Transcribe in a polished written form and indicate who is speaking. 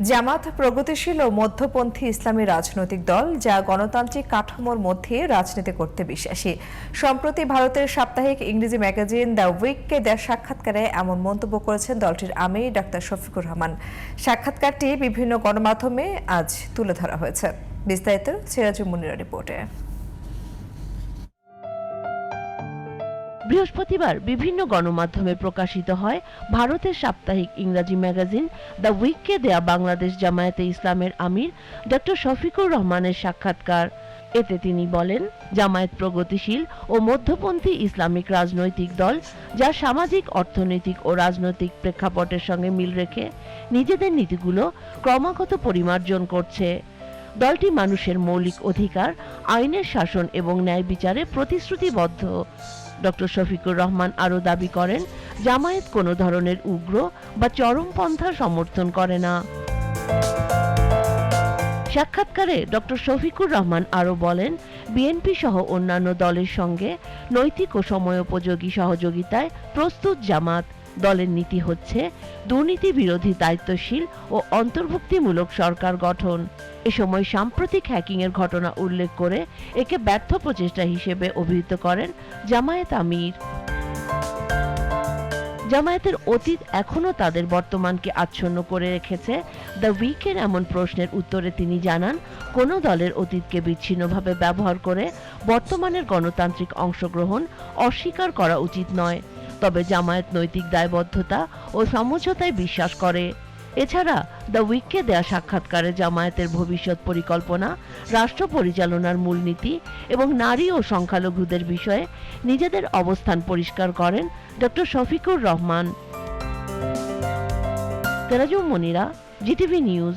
Speaker 1: জামাত প্রগতিশীল ও মধ্যপন্থী ইসলামী রাজনৈতিক দল যা গণতান্ত্রিক কাঠামোর মধ্যে রাজনীতি করতে বিশ্বাসী। সম্প্রতি ভারতের সাপ্তাহিক ইংরেজি ম্যাগাজিন দ্য উইককে দেওয়া সাক্ষাৎকারে এমন মন্তব্য করেছেন দলটির আমির ডাক্তার শফিকুর রহমান। সাক্ষাৎকারটি বিভিন্ন গণমাধ্যমে আজ তুলে ধরা হয়েছে। বিস্তারিত সিরাজুল মুনিরার রিপোর্টে।
Speaker 2: বৃহস্পতিবার বিভিন্ন গণমাধ্যমে প্রকাশিত হয় ভারতের সাপ্তাহিক ইংরেজি ম্যাগাজিন দ্য উইককে দেয়া বাংলাদেশ জামায়াতে ইসলামের আমির ডক্টর শফিকুর রহমানের সাক্ষাৎকার। এতে তিনি বলেন, জামায়াত প্রগতিশীল ও মধ্যপন্থী ইসলামিক রাজনৈতিক দল যা সামাজিক, অর্থনৈতিক ও রাজনৈতিক প্রেক্ষাপটের সঙ্গে মিল রেখে নিজেদের নীতিগুলো ক্রমাগত পরিমার্জন করছে। দলটি মানুষের মৌলিক অধিকার, আইনের শাসন এবং ন্যায় বিচারে প্রতিশ্রুতিবদ্ধ। ডক্টর শফিকুর রহমান আরও দাবি করেন, জামায়াত কোনো ধরনের উগ্র বা চরমপন্থা সমর্থন করে না। সাক্ষাৎকারে ডক্টর শফিকুর রহমান আরও বলেন, বিএনপি সহ অন্যান্য দলের সঙ্গে নৈতিক ও সময়োপযোগী সহযোগিতায় প্রস্তুত জামাত। দলের নীতি হচ্ছে দুর্নীতি বিরোধী, দায়িত্বশীল ও অন্তর্ভুক্তিমূলক সরকার গঠন। এ সময় সাম্প্রতিক হ্যাকিংয়ের ঘটনা উল্লেখ করে একে ব্যর্থ প্রচেষ্টা হিসেবে অভিহিত করেন জামায়াত আমির। জামায়াতের অতীত এখনো তাদের বর্তমানকে আচ্ছন্ন করে রেখেছে। দ্য উইকের এমন প্রশ্নের উত্তরে তিনি জানান, কোনো দলের অতীতকে বিচ্ছিন্নভাবে ব্যবহার করে বর্তমানের গণতান্ত্রিক অংশগ্রহণ অস্বীকার করা উচিত নয়। তবে জামায়াত নৈতিক দায়বদ্ধতা ও সমঝোতায় বিশ্বাস করে। এছাড়া দ্য উইককে দেয়া সাক্ষাৎকারে জামায়াতের ভবিষ্যৎ পরিকল্পনা, রাষ্ট্র পরিচালনার মূলনীতি এবং নারী ও সংখ্যালঘুদের বিষয়ে নিজেদের অবস্থান পরিষ্কার করেন ডক্টর শফিকুর রহমান। সিরাজুল মুনিরা, জিটিভি নিউজ।